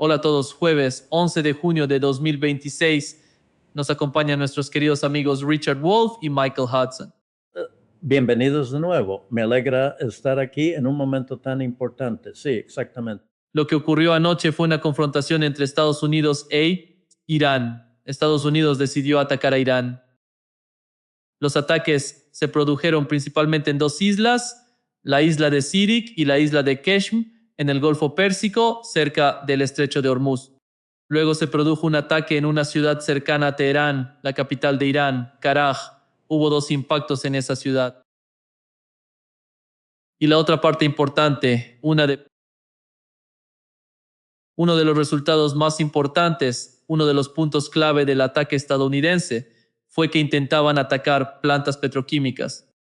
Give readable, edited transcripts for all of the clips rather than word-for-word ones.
Hola a todos, jueves 11 de junio de 2026. Nos acompañan nuestros queridos amigos Richard Wolff y Michael Hudson. Bienvenidos de nuevo. Me alegra estar aquí en un momento tan importante. Sí, exactamente. Lo que ocurrió anoche fue una confrontación entre Estados Unidos e Irán. Estados Unidos decidió atacar a Irán. Los ataques se produjeron principalmente en dos islas, la isla de Sirik y la isla de Keshm, en el Golfo Pérsico, cerca del Estrecho de Hormuz. Luego se produjo un ataque en una ciudad cercana a Teherán, la capital de Irán, Karaj. Hubo 2 impactos en esa ciudad. Y la otra parte importante, uno de los resultados más importantes, uno de los puntos clave del ataque estadounidense, fue que intentaban atacar plantas petroquímicas.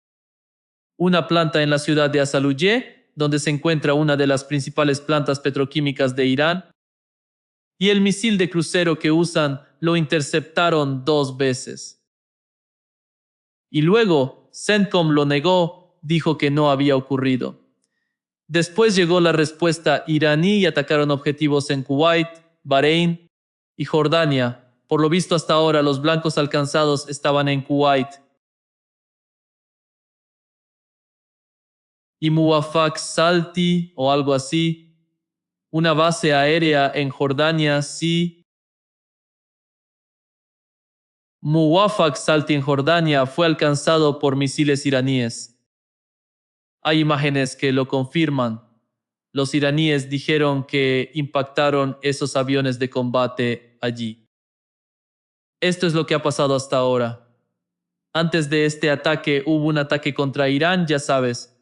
Una planta en la ciudad de Asaluye, donde se encuentra una de las principales plantas petroquímicas de Irán, y el misil de crucero que usan lo interceptaron 2 veces. Y luego, CENTCOM lo negó, dijo que no había ocurrido. Después llegó la respuesta iraní y atacaron objetivos en Kuwait, Bahrein y Jordania. Por lo visto hasta ahora los blancos alcanzados estaban en Kuwait. Y Muwafaq Salti o algo así, una base aérea en Jordania, sí. Muwafaq Salti en Jordania fue alcanzado por misiles iraníes. Hay imágenes que lo confirman. Los iraníes dijeron que impactaron esos aviones de combate allí. Esto es lo que ha pasado hasta ahora. Antes de este ataque hubo un ataque contra Irán, ya sabes.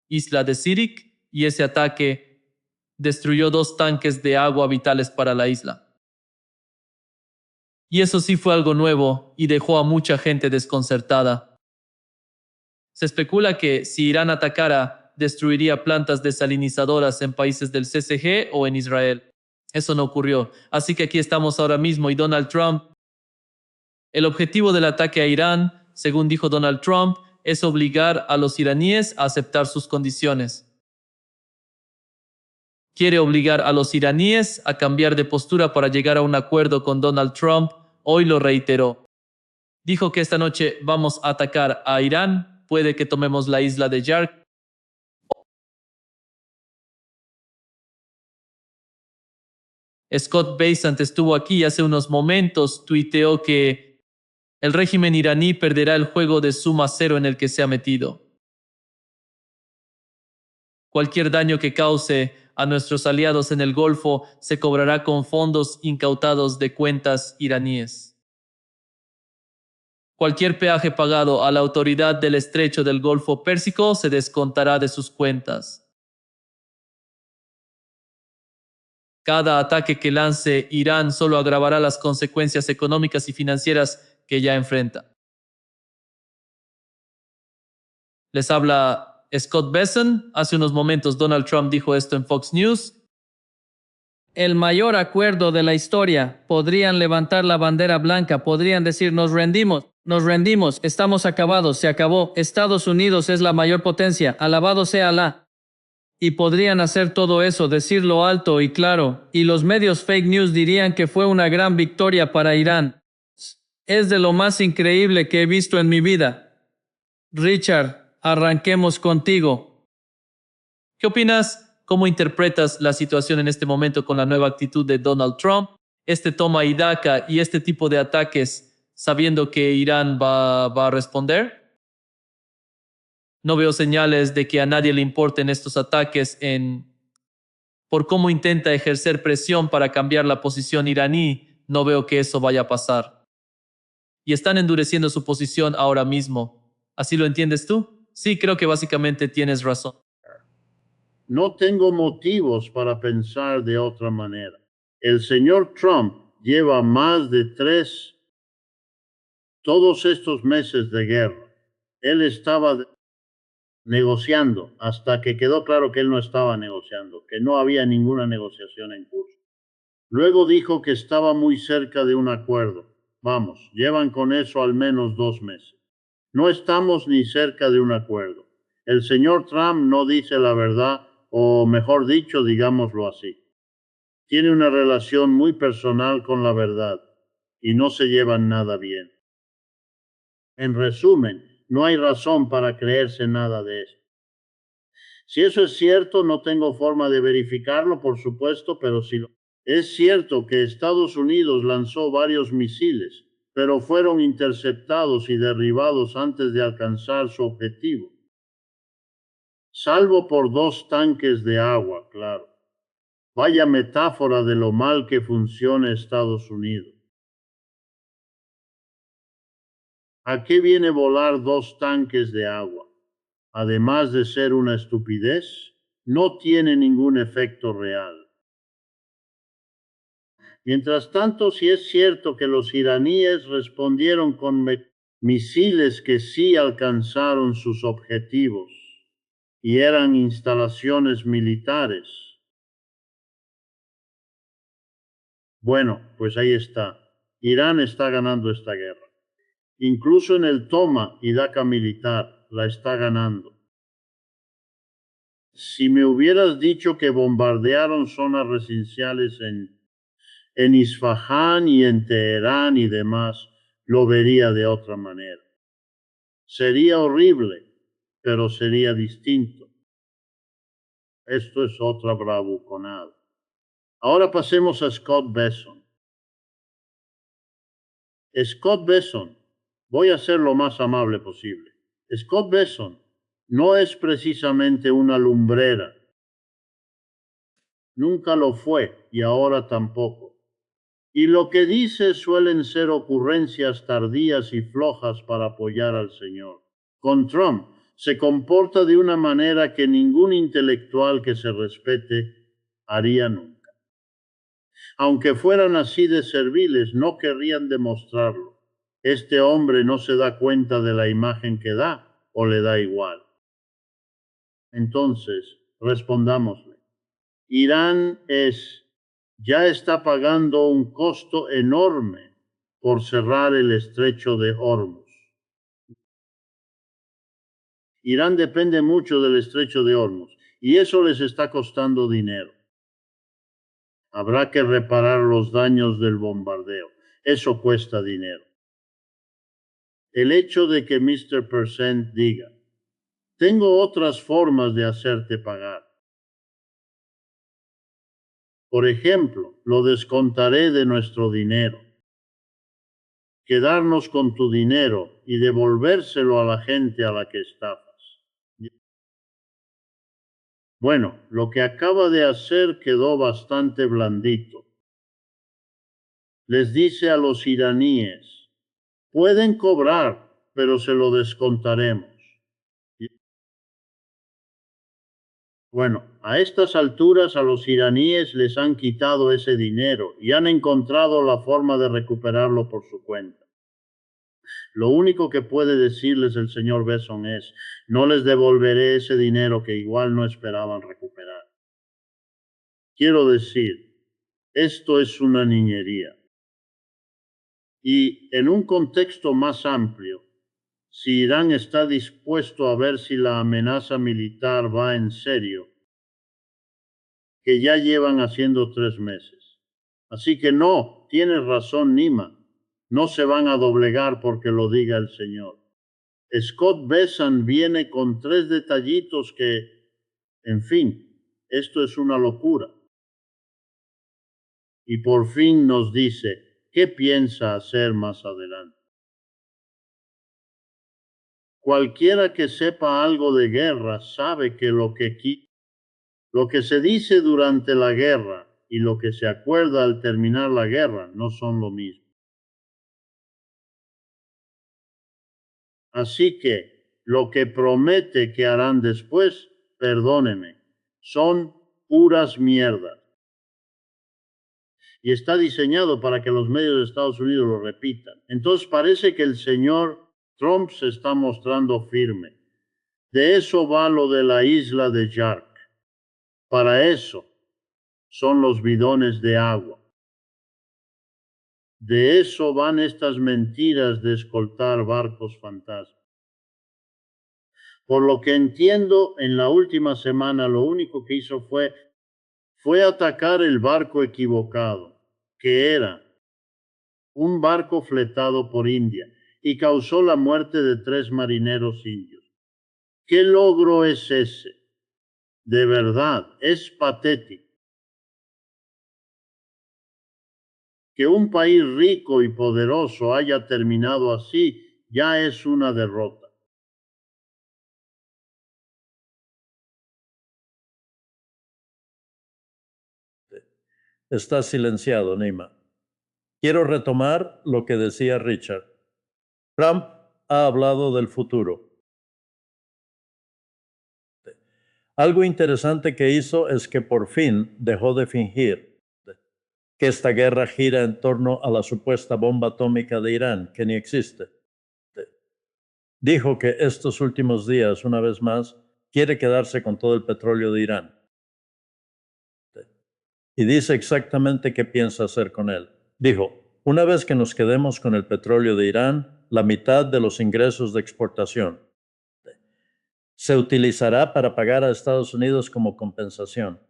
Isla de Sirik, y ese ataque destruyó 2 tanques de agua vitales para la isla. Y eso sí fue algo nuevo y dejó a mucha gente desconcertada. Se especula que si Irán atacara, destruiría plantas desalinizadoras en países del CCG o en Israel. Eso no ocurrió. Así que aquí estamos ahora mismo y Donald Trump. El objetivo del ataque a Irán, según dijo Donald Trump, es obligar a los iraníes a aceptar sus condiciones. Quiere obligar a los iraníes a cambiar de postura para llegar a un acuerdo con Donald Trump. Hoy lo reiteró. Dijo que esta noche vamos a atacar a Irán. Puede que tomemos la isla de Yark. Scott Bessent estuvo aquí hace unos momentos, tuiteó que el régimen iraní perderá el juego de suma cero en el que se ha metido. Cualquier daño que cause a nuestros aliados en el Golfo se cobrará con fondos incautados de cuentas iraníes. Cualquier peaje pagado a la autoridad del Estrecho del Golfo Pérsico se descontará de sus cuentas. Cada ataque que lance Irán solo agravará las consecuencias económicas y financieras que ya enfrenta. Les habla Scott Bessent. Hace unos momentos Donald Trump dijo esto en Fox News. El mayor acuerdo de la historia. Podrían levantar la bandera blanca, podrían decir nos rendimos, estamos acabados, se acabó. Estados Unidos es la mayor potencia, alabado sea Alá. Y podrían hacer todo eso, decirlo alto y claro, y los medios fake news dirían que fue una gran victoria para Irán. Es de lo más increíble que he visto en mi vida. Richard, arranquemos contigo. ¿Qué opinas? ¿Cómo interpretas la situación en este momento con la nueva actitud de Donald Trump? Este toma y daca y este tipo de ataques, sabiendo que Irán va a responder. No veo señales de que a nadie le importen estos ataques por cómo intenta ejercer presión para cambiar la posición iraní. No veo que eso vaya a pasar. Y están endureciendo su posición ahora mismo. ¿Así lo entiendes tú? Sí, creo que básicamente tienes razón. No tengo motivos para pensar de otra manera. El señor Trump lleva más de todos estos meses de guerra. Él estaba negociando hasta que quedó claro que él no estaba negociando, que no había ninguna negociación en curso. Luego dijo que estaba muy cerca de un acuerdo. Vamos, llevan con eso al menos 2 meses. No estamos ni cerca de un acuerdo. El señor Trump no dice la verdad o mejor dicho, digámoslo así. Tiene una relación muy personal con la verdad y no se llevan nada bien. En resumen, no hay razón para creerse nada de esto. Si eso es cierto, no tengo forma de verificarlo, por supuesto, pero si es cierto que Estados Unidos lanzó varios misiles, pero fueron interceptados y derribados antes de alcanzar su objetivo. Salvo por 2 tanques de agua, claro. Vaya metáfora de lo mal que funciona Estados Unidos. ¿A qué viene volar 2 tanques de agua? Además de ser una estupidez, no tiene ningún efecto real. Mientras tanto, si es cierto que los iraníes respondieron con misiles que sí alcanzaron sus objetivos y eran instalaciones militares. Bueno, pues ahí está. Irán está ganando esta guerra. Incluso en el toma y daca militar la está ganando. Si me hubieras dicho que bombardearon zonas residenciales en Isfahán y en Teherán y demás, lo vería de otra manera. Sería horrible, pero sería distinto. Esto es otra bravuconada. Ahora pasemos a Scott Bessent. Scott Bessent, voy a ser lo más amable posible. Scott Bessent no es precisamente una lumbrera. Nunca lo fue y ahora tampoco. Y lo que dice suelen ser ocurrencias tardías y flojas para apoyar al Señor. Con Trump se comporta de una manera que ningún intelectual que se respete haría nunca. Aunque fueran así de serviles, no querrían demostrarlo. Este hombre no se da cuenta de la imagen que da o le da igual. Entonces, respondámosle. Irán ya está pagando un costo enorme por cerrar el estrecho de Hormuz. Irán depende mucho del estrecho de Hormuz y eso les está costando dinero. Habrá que reparar los daños del bombardeo. Eso cuesta dinero. El hecho de que Mr. Percent diga, tengo otras formas de hacerte pagar. Por ejemplo, lo descontaré de nuestro dinero. Quedarnos con tu dinero y devolvérselo a la gente a la que estafas. Bueno, lo que acaba de hacer quedó bastante blandito. Les dice a los iraníes, pueden cobrar, pero se lo descontaremos. Bueno, a estas alturas a los iraníes les han quitado ese dinero y han encontrado la forma de recuperarlo por su cuenta. Lo único que puede decirles el señor Bessent es, no les devolveré ese dinero que igual no esperaban recuperar. Quiero decir, esto es una niñería. Y en un contexto más amplio, si Irán está dispuesto a ver si la amenaza militar va en serio, que ya llevan haciendo 3 meses. Así que no, tienes razón, Nima. No se van a doblegar porque lo diga el Señor. Scott Bessent viene con 3 detallitos que, en fin, esto es una locura. Y por fin nos dice, ¿qué piensa hacer más adelante? Cualquiera que sepa algo de guerra sabe que lo que se dice durante la guerra y lo que se acuerda al terminar la guerra no son lo mismo. Así que lo que promete que harán después, perdóneme, son puras mierdas. Y está diseñado para que los medios de Estados Unidos lo repitan. Entonces parece que el señor Trump se está mostrando firme. De eso va lo de la isla de Yark. Para eso son los bidones de agua. De eso van estas mentiras de escoltar barcos fantasmas. Por lo que entiendo, en la última semana lo único que hizo fue atacar el barco equivocado, que era un barco fletado por India, y causó la muerte de 3 marineros indios. ¿Qué logro es ese? De verdad, es patético. Que un país rico y poderoso haya terminado así ya es una derrota. Está silenciado, Nima. Quiero retomar lo que decía Richard. Trump ha hablado del futuro. Algo interesante que hizo es que por fin dejó de fingir que esta guerra gira en torno a la supuesta bomba atómica de Irán, que ni existe. Dijo que estos últimos días, una vez más, quiere quedarse con todo el petróleo de Irán. Y dice exactamente qué piensa hacer con él. Dijo, una vez que nos quedemos con el petróleo de Irán, la mitad de los ingresos de exportación se utilizará para pagar a Estados Unidos como compensación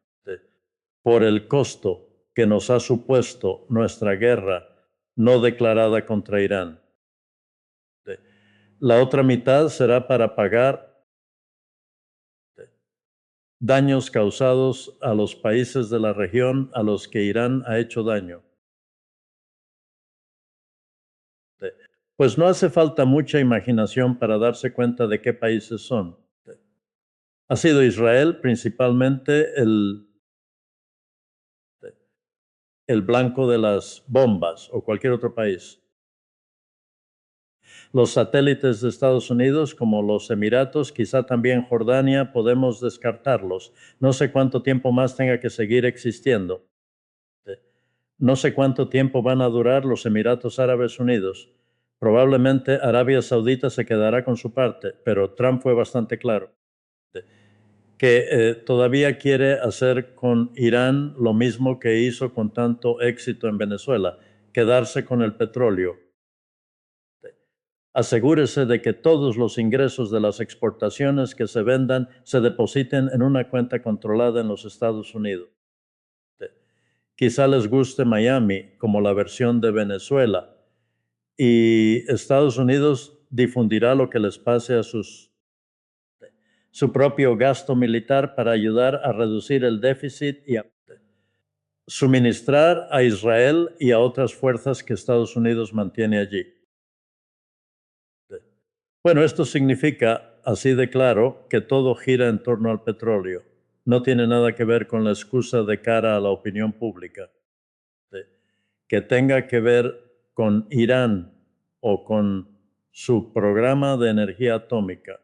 por el costo que nos ha supuesto nuestra guerra no declarada contra Irán. La otra mitad será para pagar daños causados a los países de la región a los que Irán ha hecho daño. Pues no hace falta mucha imaginación para darse cuenta de qué países son. Ha sido Israel principalmente el blanco de las bombas o cualquier otro país. Los satélites de Estados Unidos, como los Emiratos, quizá también Jordania, podemos descartarlos. No sé cuánto tiempo más tenga que seguir existiendo. No sé cuánto tiempo van a durar los Emiratos Árabes Unidos. Probablemente Arabia Saudita se quedará con su parte, pero Trump fue bastante claro que todavía quiere hacer con Irán lo mismo que hizo con tanto éxito en Venezuela, quedarse con el petróleo. Asegúrese de que todos los ingresos de las exportaciones que se vendan se depositen en una cuenta controlada en los Estados Unidos. Quizá les guste Miami como la versión de Venezuela y Estados Unidos difundirá lo que les pase a su propio gasto militar para ayudar a reducir el déficit y a suministrar a Israel y a otras fuerzas que Estados Unidos mantiene allí. Bueno, esto significa, así de claro, que todo gira en torno al petróleo. No tiene nada que ver con la excusa de cara a la opinión pública. Que tenga que ver con Irán o con su programa de energía atómica.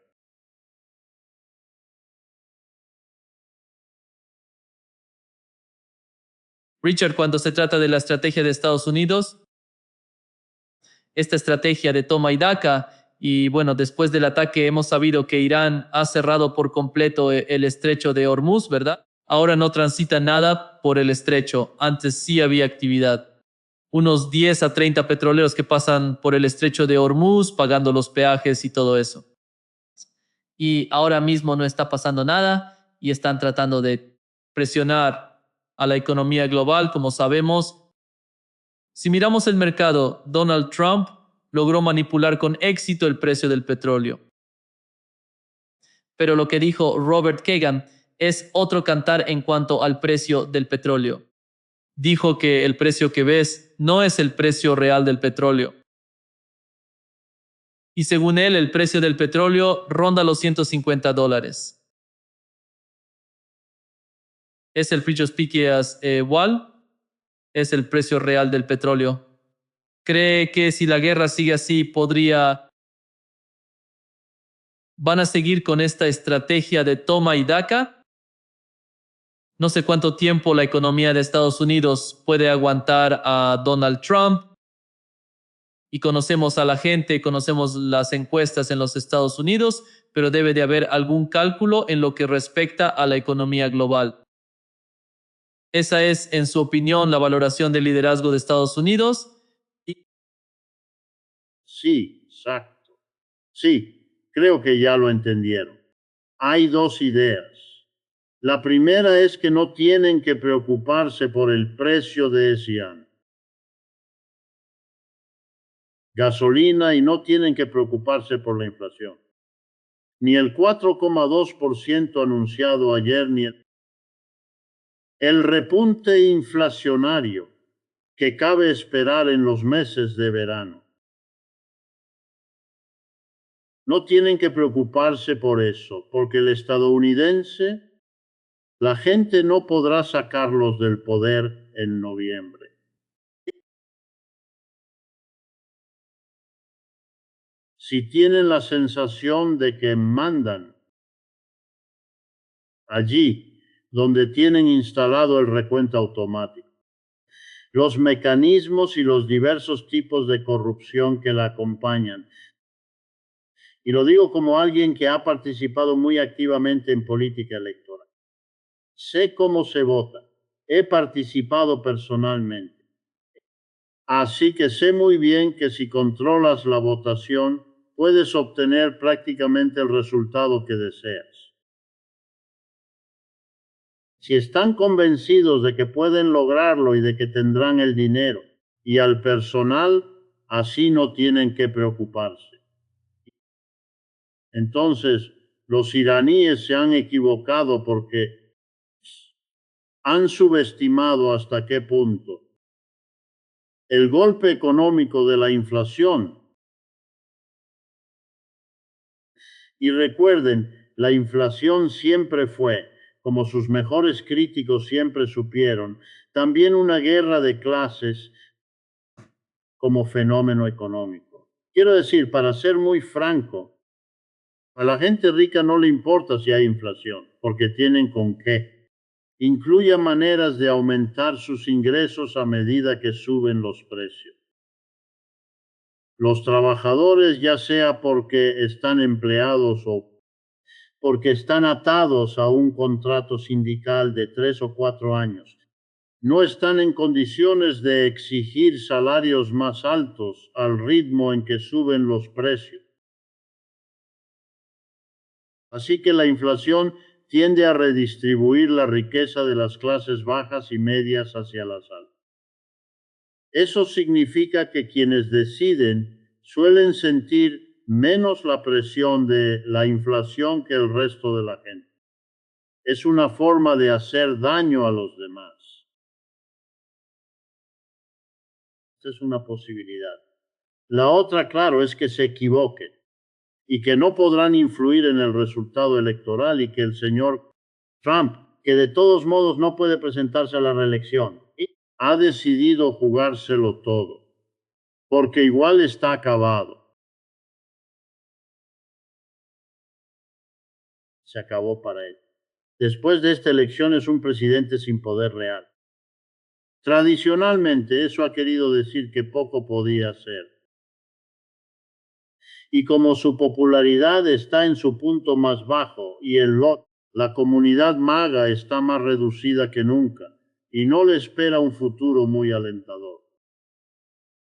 Richard, cuando se trata de la estrategia de Estados Unidos, esta estrategia de toma y daca, y bueno, después del ataque hemos sabido que Irán ha cerrado por completo el estrecho de Hormuz, ¿verdad? Ahora no transita nada por el estrecho, antes sí había actividad. Unos 10 a 30 petroleros que pasan por el estrecho de Hormuz pagando los peajes y todo eso. Y ahora mismo no está pasando nada y están tratando de presionar a la economía global, como sabemos. Si miramos el mercado, Donald Trump logró manipular con éxito el precio del petróleo. Pero lo que dijo Robert Kagan es otro cantar en cuanto al precio del petróleo. Dijo que el precio que ves no es el precio real del petróleo. Y según él, el precio del petróleo ronda los $150. ¿Es el precio Piqueas Wall? Es el precio real del petróleo. ¿Cree que si la guerra sigue así van a seguir con esta estrategia de toma y daca? No sé cuánto tiempo la economía de Estados Unidos puede aguantar a Donald Trump. Y conocemos a la gente, conocemos las encuestas en los Estados Unidos, pero debe de haber algún cálculo en lo que respecta a la economía global. Esa es, en su opinión, la valoración del liderazgo de Estados Unidos. Sí, exacto. Sí, creo que ya lo entendieron. hay dos ideas. La primera es que no tienen que preocuparse por el precio de ese año. Gasolina, y no tienen que preocuparse por la inflación. Ni el 4,2% anunciado ayer, ni el repunte inflacionario que cabe esperar en los meses de verano. No tienen que preocuparse por eso, porque el estadounidense, la gente no podrá sacarlos del poder en noviembre. Si tienen la sensación de que mandan allí donde tienen instalado el recuento automático, los mecanismos y los diversos tipos de corrupción que la acompañan. Y lo digo como alguien que ha participado muy activamente en política electoral. Sé cómo se vota. He participado personalmente. Así que sé muy bien que si controlas la votación, puedes obtener prácticamente el resultado que deseas. Si están convencidos de que pueden lograrlo y de que tendrán el dinero y al personal, así no tienen que preocuparse. Entonces, los iraníes se han equivocado porque han subestimado hasta qué punto el golpe económico de la inflación. Y recuerden, la inflación siempre fue, como sus mejores críticos siempre supieron, también una guerra de clases como fenómeno económico. Quiero decir, para ser muy franco, a la gente rica no le importa si hay inflación, porque tienen con qué. Incluye maneras de aumentar sus ingresos a medida que suben los precios. Los trabajadores, ya sea porque están empleados o porque están atados a un contrato sindical de 3 o 4 años, no están en condiciones de exigir salarios más altos al ritmo en que suben los precios. Así que la inflación tiende a redistribuir la riqueza de las clases bajas y medias hacia las altas. Eso significa que quienes deciden suelen sentir menos la presión de la inflación que el resto de la gente. Es una forma de hacer daño a los demás. Esa es una posibilidad. La otra, claro, es que se equivoquen y que no podrán influir en el resultado electoral y que el señor Trump, que de todos modos no puede presentarse a la reelección, ha decidido jugárselo todo, porque igual está acabado. Se acabó para él. Después de esta elección es un presidente sin poder real. Tradicionalmente eso ha querido decir que poco podía hacer. Y como su popularidad está en su punto más bajo y la comunidad maga está más reducida que nunca y no le espera un futuro muy alentador.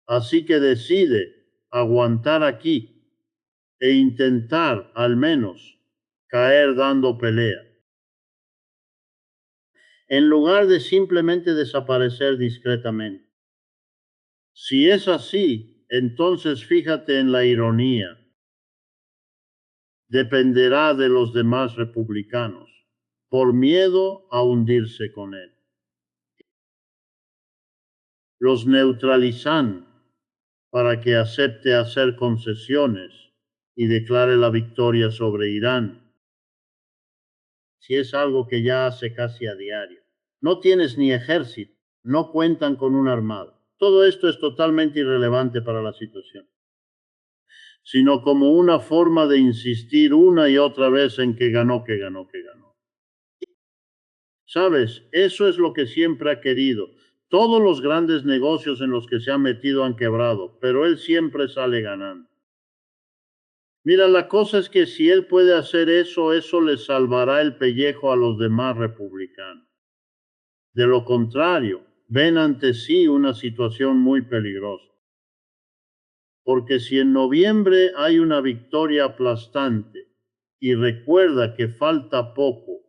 Así que decide aguantar aquí e intentar al menos caer dando pelea, en lugar de simplemente desaparecer discretamente. Si es así, entonces fíjate en la ironía. Dependerá de los demás republicanos, por miedo a hundirse con él. Los neutralizan para que acepte hacer concesiones y declare la victoria sobre Irán, si es algo que ya hace casi a diario. No tienes ni ejército, no cuentan con una armada. Todo esto es totalmente irrelevante para la situación, sino como una forma de insistir una y otra vez en que ganó, que ganó, que ganó. ¿Sabes? Eso es lo que siempre ha querido. Todos los grandes negocios en los que se ha metido han quebrado, pero él siempre sale ganando. Mira, la cosa es que si él puede hacer eso, eso le salvará el pellejo a los demás republicanos. De lo contrario, ven ante sí una situación muy peligrosa. Porque si en noviembre hay una victoria aplastante Y recuerda que falta poco.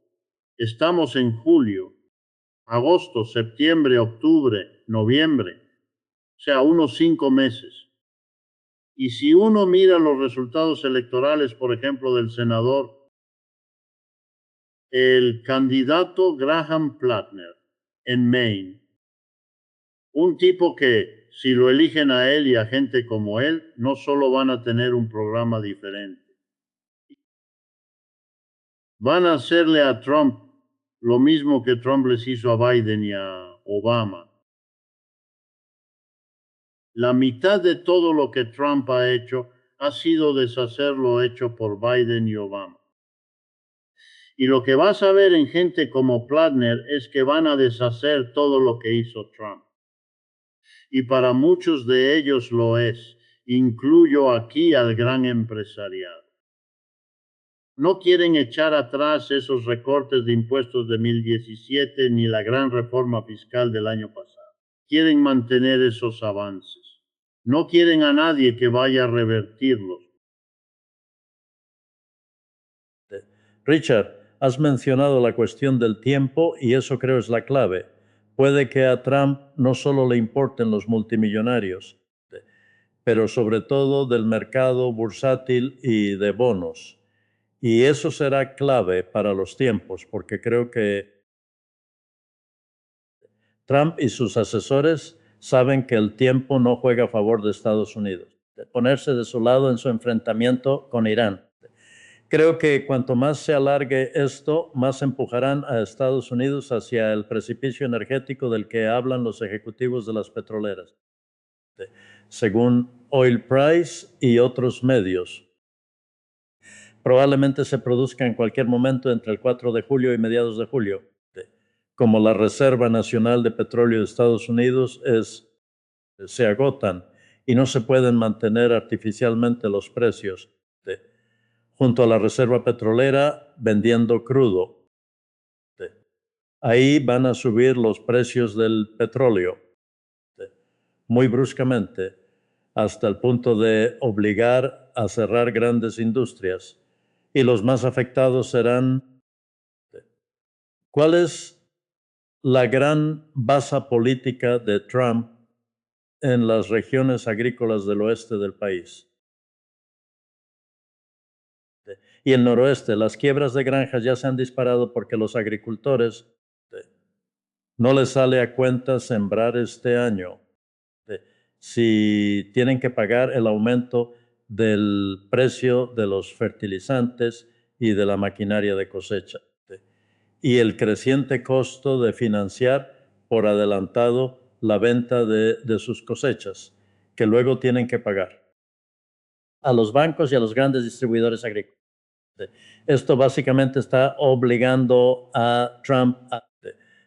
Estamos en julio, agosto, septiembre, octubre, noviembre, o sea, unos 5 meses. Y si uno mira los resultados electorales, por ejemplo, del senador, el candidato Graham Plattner en Maine, un tipo que si lo eligen a él y a gente como él, no solo van a tener un programa diferente, van a hacerle a Trump lo mismo que Trump les hizo a Biden y a Obama. La mitad de todo lo que Trump ha hecho ha sido deshacer lo hecho por Biden y Obama. Y lo que vas a ver en gente como Plattner es que van a deshacer todo lo que hizo Trump. Y para muchos de ellos lo es. Incluyo aquí al gran empresariado. No quieren echar atrás esos recortes de impuestos de 2017 ni la gran reforma fiscal del año pasado. Quieren mantener esos avances. No quieren a nadie que vaya a revertirlos. Richard, has mencionado la cuestión del tiempo y eso creo es la clave. Puede que a Trump no solo le importen los multimillonarios, pero sobre todo del mercado bursátil y de bonos. Y eso será clave para los tiempos, porque creo que Trump y sus asesores saben que el tiempo no juega a favor de Estados Unidos, de ponerse de su lado en su enfrentamiento con Irán. Creo que cuanto más se alargue esto, más empujarán a Estados Unidos hacia el precipicio energético del que hablan los ejecutivos de las petroleras, según Oil Price y otros medios. Probablemente se produzca en cualquier momento entre el 4 de julio y mediados de julio. Como la Reserva Nacional de Petróleo de Estados Unidos se agotan y no se pueden mantener artificialmente los precios junto a la reserva petrolera vendiendo crudo. Ahí van a subir los precios del petróleo muy bruscamente hasta el punto de obligar a cerrar grandes industrias. Y los más afectados serán, ¿cuál es la gran base política de Trump en las regiones agrícolas del oeste del país? Y el noroeste, las quiebras de granjas ya se han disparado porque los agricultores no les sale a cuenta sembrar este año. Si tienen que pagar el aumento del precio de los fertilizantes y de la maquinaria de cosecha. Y el creciente costo de financiar por adelantado la venta de sus cosechas, que luego tienen que pagar a los bancos y a los grandes distribuidores agrícolas. Esto básicamente está obligando a Trump a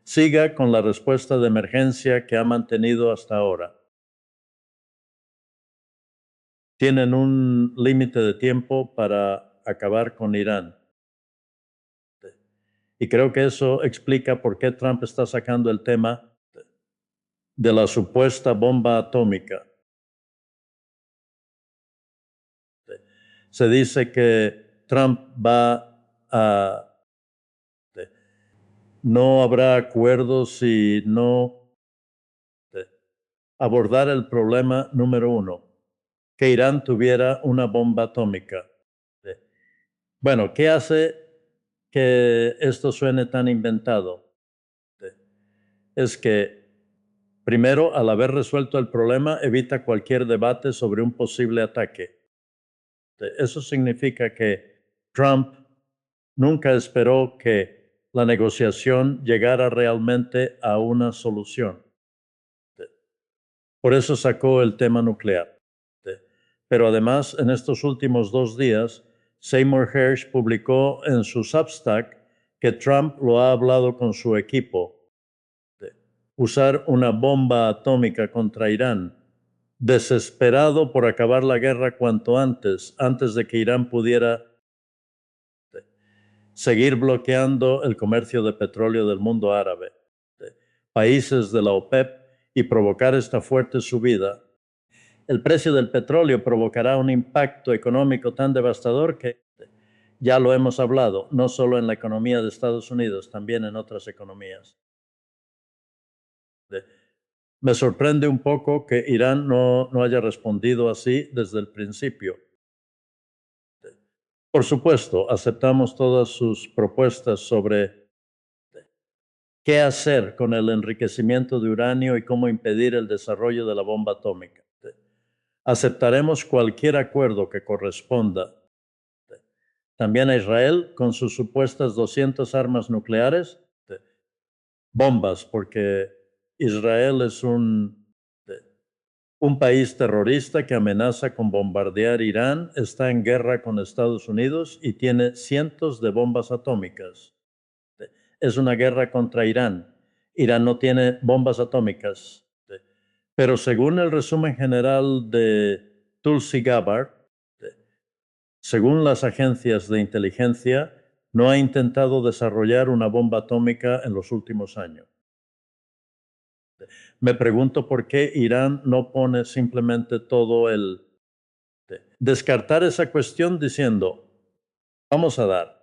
siga con la respuesta de emergencia que ha mantenido hasta ahora. Tienen un límite de tiempo para acabar con Irán. Y creo que eso explica por qué Trump está sacando el tema de la supuesta bomba atómica. Se dice que Trump va a... No habrá acuerdos si no abordar el problema número uno, que Irán tuviera una bomba atómica. Bueno, ¿qué hace que esto suene tan inventado? Es que, primero, al haber resuelto el problema, evita cualquier debate sobre un posible ataque. Eso significa que Trump nunca esperó que la negociación llegara realmente a una solución. Por eso sacó el tema nuclear. Pero además, en estos últimos 2 días, Seymour Hersh publicó en su Substack que Trump lo ha hablado con su equipo de usar una bomba atómica contra Irán, desesperado por acabar la guerra cuanto antes de que Irán pudiera seguir bloqueando el comercio de petróleo del mundo árabe, países de la OPEP, y provocar esta fuerte subida. El precio del petróleo provocará un impacto económico tan devastador que Ya lo hemos hablado, no solo en la economía de Estados Unidos, también en otras economías. Me sorprende un poco que Irán no haya respondido así desde el principio. Por supuesto, aceptamos todas sus propuestas sobre qué hacer con el enriquecimiento de uranio y cómo impedir el desarrollo de la bomba atómica. Aceptaremos cualquier acuerdo que corresponda. También a Israel con sus supuestas 200 armas nucleares, bombas, porque Israel es un país terrorista que amenaza con bombardear Irán, está en guerra con Estados Unidos y tiene cientos de bombas atómicas. Es una guerra contra Irán. Irán no tiene bombas atómicas. Pero según el resumen general de Tulsi Gabbard, según las agencias de inteligencia, no ha intentado desarrollar una bomba atómica en los últimos años. Me pregunto por qué Irán no pone simplemente todo el... descartar esa cuestión diciendo, vamos a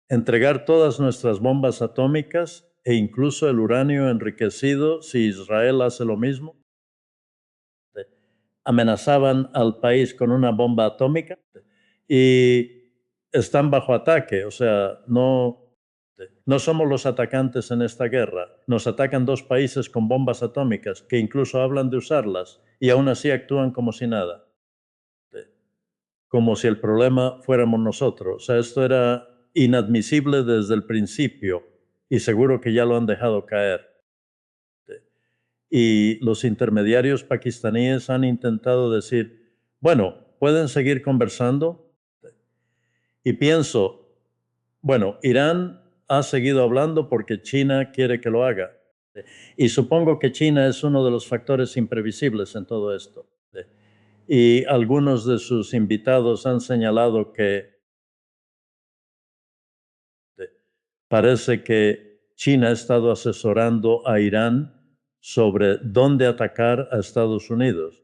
entregar todas nuestras bombas atómicas e incluso el uranio enriquecido si Israel hace lo mismo. Amenazaban al país con una bomba atómica y están bajo ataque, o sea, no somos los atacantes en esta guerra. Nos atacan dos países con bombas atómicas que incluso hablan de usarlas y aún así actúan como si nada. Como si el problema fuéramos nosotros. O sea, esto era inadmisible desde el principio y seguro que ya lo han dejado caer. Y los intermediarios pakistaníes han intentado decir, bueno, pueden seguir conversando. Y pienso, bueno, Irán ha seguido hablando porque China quiere que lo haga. Y supongo que China es uno de los factores imprevisibles en todo esto. Y algunos de sus invitados han señalado que parece que China ha estado asesorando a Irán sobre dónde atacar a Estados Unidos.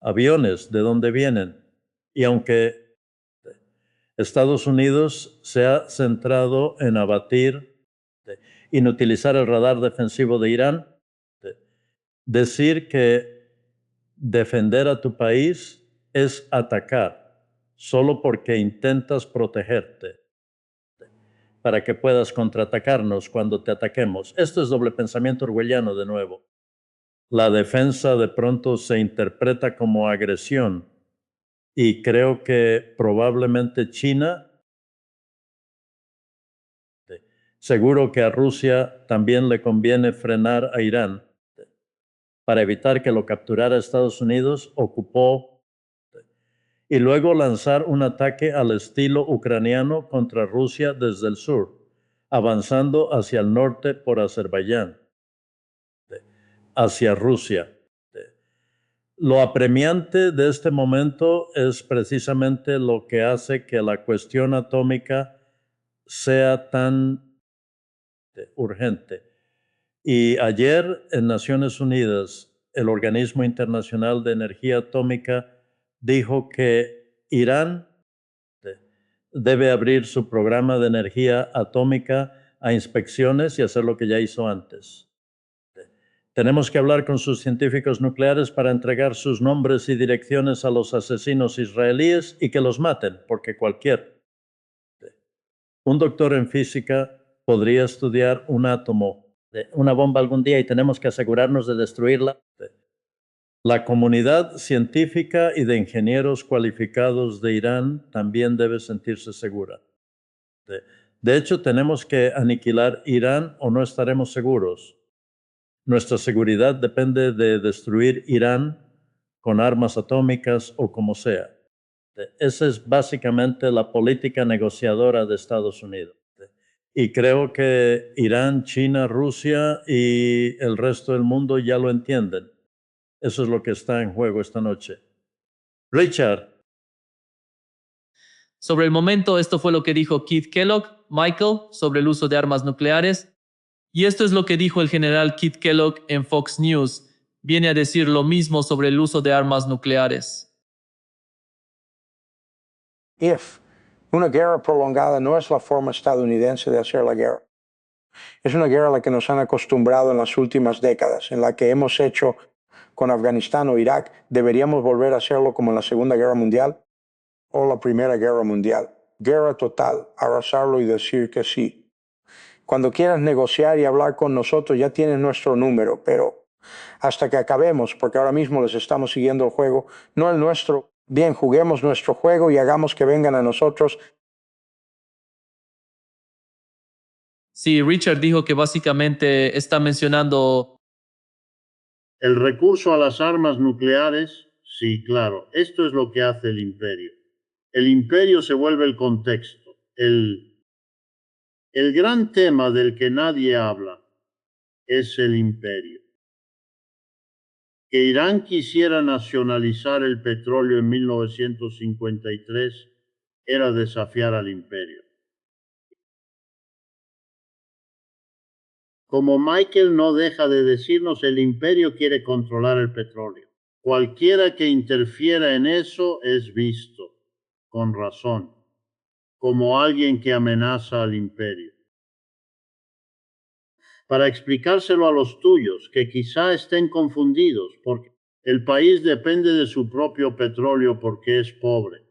Aviones, ¿de dónde vienen? Y aunque Estados Unidos se ha centrado en abatir, en utilizar el radar defensivo de Irán, decir que defender a tu país es atacar, solo porque intentas protegerte, para que puedas contraatacarnos cuando te ataquemos. Esto es doble pensamiento orwelliano de nuevo. La defensa de pronto se interpreta como agresión y creo que probablemente China, seguro que a Rusia también le conviene frenar a Irán para evitar que lo capturara Estados Unidos, ocupó y luego lanzar un ataque al estilo ucraniano contra Rusia desde el sur, avanzando hacia el norte por Azerbaiyán, hacia Rusia. Lo apremiante de este momento es precisamente lo que hace que la cuestión atómica sea tan urgente. Y ayer en Naciones Unidas, el Organismo Internacional de Energía Atómica dijo que Irán debe abrir su programa de energía atómica a inspecciones y hacer lo que ya hizo antes. Tenemos que hablar con sus científicos nucleares para entregar sus nombres y direcciones a los asesinos israelíes y que los maten, porque un doctor en física podría estudiar un átomo, una bomba algún día y tenemos que asegurarnos de destruirla. La comunidad científica y de ingenieros cualificados de Irán también debe sentirse segura. De hecho, tenemos que aniquilar Irán o no estaremos seguros. Nuestra seguridad depende de destruir Irán con armas atómicas o como sea. Esa es básicamente la política negociadora de Estados Unidos. Y creo que Irán, China, Rusia y el resto del mundo ya lo entienden. Eso es lo que está en juego esta noche. Richard. Sobre el momento, esto fue lo que dijo Keith Kellogg, Michael, sobre el uso de armas nucleares. Y esto es lo que dijo el general Keith Kellogg en Fox News. Viene a decir lo mismo sobre el uso de armas nucleares. If Una guerra prolongada no es la forma estadounidense de hacer la guerra. Es una guerra a la que nos han acostumbrado en las últimas décadas, en la que hemos hecho con Afganistán o Irak. ¿Deberíamos volver a hacerlo como en la Segunda Guerra Mundial o la Primera Guerra Mundial? Guerra total, arrasarlo y decir que sí. Cuando quieras negociar y hablar con nosotros ya tienes nuestro número, pero hasta que acabemos, porque ahora mismo les estamos siguiendo el juego, no el nuestro. Bien, juguemos nuestro juego y hagamos que vengan a nosotros. Sí, Richard dijo que básicamente está mencionando El recurso a las armas nucleares, sí, claro, esto es lo que hace el imperio. El imperio se vuelve el contexto. El gran tema del que nadie habla es el imperio. Que Irán quisiera nacionalizar el petróleo en 1953 era desafiar al imperio. Como Michael no deja de decirnos, el imperio quiere controlar el petróleo. Cualquiera que interfiera en eso es visto, con razón, como alguien que amenaza al imperio. Para explicárselo a los tuyos, que quizá estén confundidos, porque el país depende de su propio petróleo porque es pobre,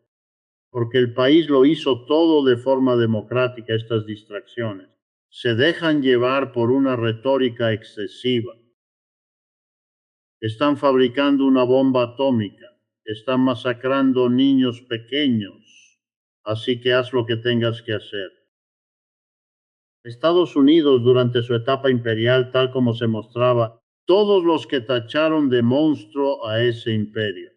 porque el país lo hizo todo de forma democrática, estas distracciones. Se dejan llevar por una retórica excesiva. Están fabricando una bomba atómica, están masacrando niños pequeños, así que haz lo que tengas que hacer. Estados Unidos, durante su etapa imperial, tal como se mostraba, todos los que tacharon de monstruo a ese imperio.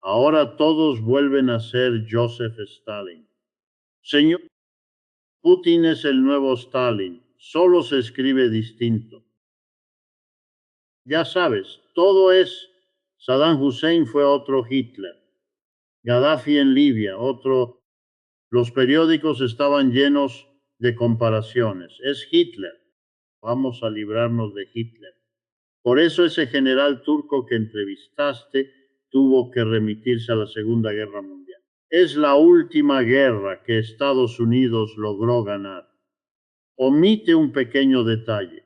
Ahora todos vuelven a ser Joseph Stalin. Señor, Putin es el nuevo Stalin, solo se escribe distinto. Ya sabes, todo es. Saddam Hussein fue otro Hitler. Gaddafi en Libia, otro. Los periódicos estaban llenos de comparaciones. Es Hitler. Vamos a librarnos de Hitler. Por eso ese general turco que entrevistaste tuvo que remitirse a la Segunda Guerra Mundial. Es la última guerra que Estados Unidos logró ganar. Omite un pequeño detalle.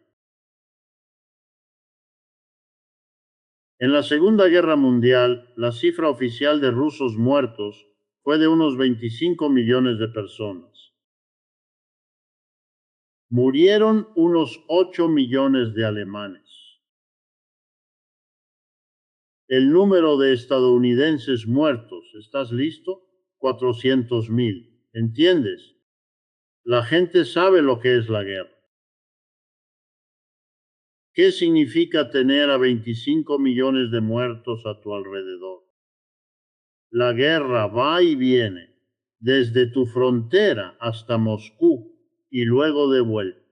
En la Segunda Guerra Mundial, la cifra oficial de rusos muertos fue de unos 25 millones de personas. Murieron unos 8 millones de alemanes. El número de estadounidenses muertos, ¿estás listo? 400,000. ¿Entiendes? La gente sabe lo que es la guerra. ¿Qué significa tener a 25 millones de muertos a tu alrededor? La guerra va y viene, desde tu frontera hasta Moscú y luego de vuelta.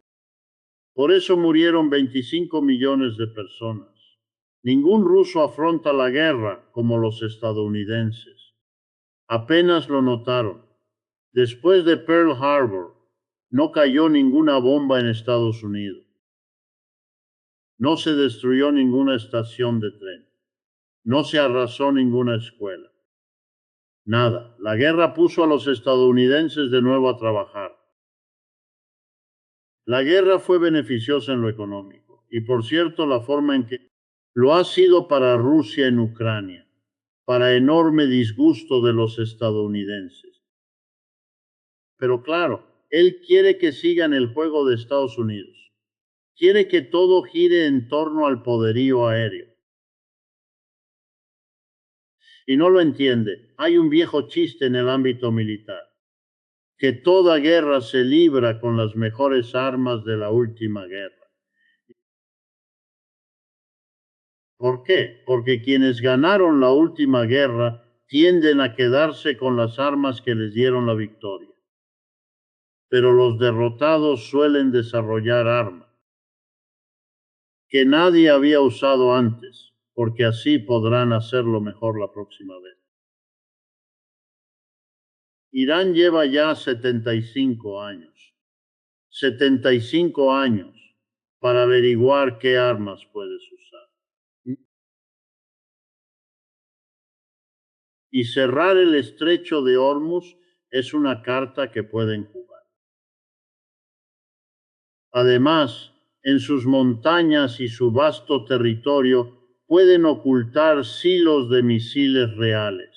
Por eso murieron 25 millones de personas. Ningún ruso afronta la guerra como los estadounidenses. Apenas lo notaron. Después de Pearl Harbor, no cayó ninguna bomba en Estados Unidos. No se destruyó ninguna estación de tren. No se arrasó ninguna escuela. Nada. La guerra puso a los estadounidenses de nuevo a trabajar. La guerra fue beneficiosa en lo económico. Y por cierto, la forma en que lo ha sido para Rusia en Ucrania, para enorme disgusto de los estadounidenses. Pero claro, él quiere que sigan el juego de Estados Unidos. Quiere que todo gire en torno al poderío aéreo. Y no lo entiende. Hay un viejo chiste en el ámbito militar, que toda guerra se libra con las mejores armas de la última guerra. ¿Por qué? Porque quienes ganaron la última guerra tienden a quedarse con las armas que les dieron la victoria. Pero los derrotados suelen desarrollar armas que nadie había usado antes, porque así podrán hacerlo mejor la próxima vez. Irán lleva ya 75 años. 75 años para averiguar qué armas puedes usar. y cerrar el estrecho de Hormuz es una carta que pueden jugar. Además, en sus montañas y su vasto territorio pueden ocultar silos de misiles reales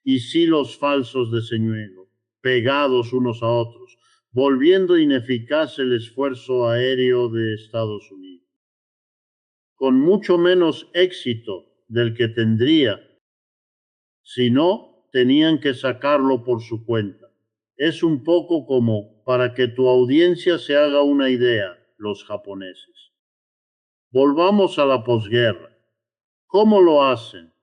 y silos falsos de señuelo, pegados unos a otros, volviendo ineficaz el esfuerzo aéreo de Estados Unidos. Con mucho menos éxito del que tendría si no, tenían que sacarlo por su cuenta. Es un poco como, para que tu audiencia se haga una idea, los japoneses. Volvamos a la posguerra. ¿Cómo lo hacen?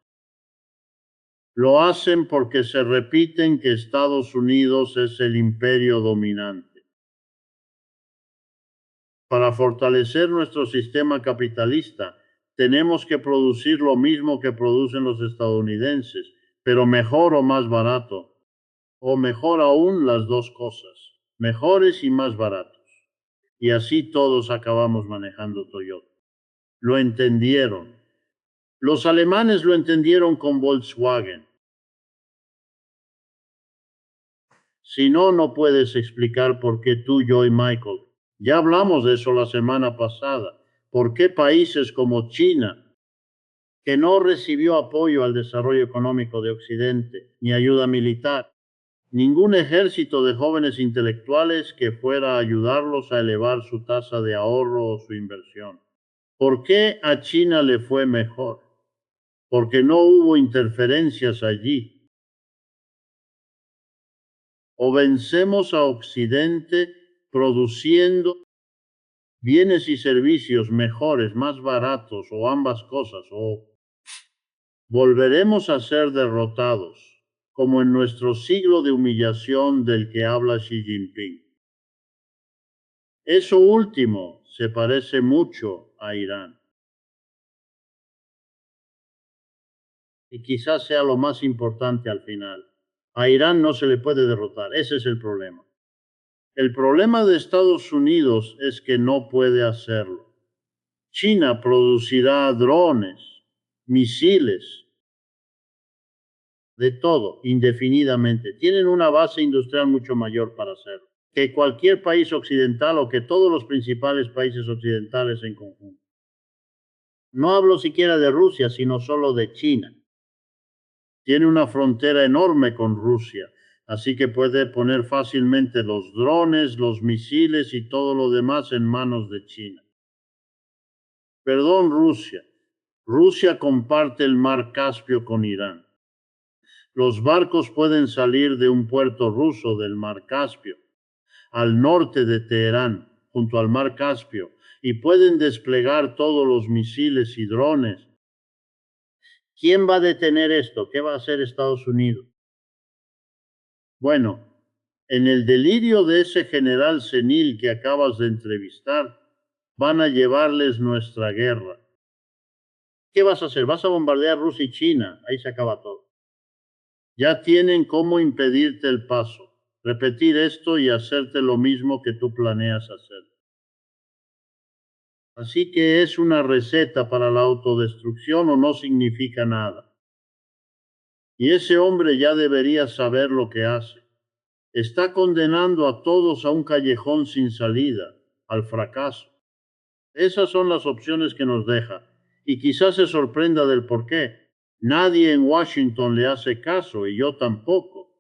Lo hacen porque se repiten que Estados Unidos es el imperio dominante. Para fortalecer nuestro sistema capitalista, tenemos que producir lo mismo que producen los estadounidenses, pero mejor o más barato. O mejor aún, las dos cosas, mejores y más baratos. Y así todos acabamos manejando Toyota. Lo entendieron. Los alemanes lo entendieron con Volkswagen. Si no, no puedes explicar por qué tú, yo y Michael. Ya hablamos de eso la semana pasada. ¿Por qué países como China, que no recibió apoyo al desarrollo económico de Occidente ni ayuda militar, ningún ejército de jóvenes intelectuales que fuera a ayudarlos a elevar su tasa de ahorro o su inversión? ¿Por qué a China le fue mejor? Porque no hubo interferencias allí. O vencemos a Occidente produciendo bienes y servicios mejores, más baratos, o ambas cosas, o volveremos a ser derrotados, como en nuestro siglo de humillación del que habla Xi Jinping. Eso último se parece mucho a Irán. Y quizás sea lo más importante al final. A Irán no se le puede derrotar, ese es el problema. El problema de Estados Unidos es que no puede hacerlo. China producirá drones, misiles, de todo, indefinidamente. Tienen una base industrial mucho mayor para hacerlo que cualquier país occidental o que todos los principales países occidentales en conjunto. No hablo siquiera de Rusia, sino solo de China. Tiene una frontera enorme con Rusia, así que puede poner fácilmente los drones, los misiles y todo lo demás en manos de China. Perdón, Rusia. Rusia comparte el mar Caspio con Irán. Los barcos pueden salir de un puerto ruso del mar Caspio, al norte de Teherán, junto al mar Caspio, y pueden desplegar todos los misiles y drones. ¿Quién va a detener esto? ¿Qué va a hacer Estados Unidos? Bueno, en el delirio de ese general senil que acabas de entrevistar, van a llevarles nuestra guerra. ¿Qué vas a hacer? Vas a bombardear Rusia y China. Ahí se acaba todo. Ya tienen cómo impedirte el paso. Repetir esto y hacerte lo mismo que tú planeas hacer. Así que es una receta para la autodestrucción o no significa nada. Y ese hombre ya debería saber lo que hace. Está condenando a todos a un callejón sin salida, al fracaso. Esas son las opciones que nos deja. Y quizás se sorprenda del por qué. Nadie en Washington le hace caso y yo tampoco,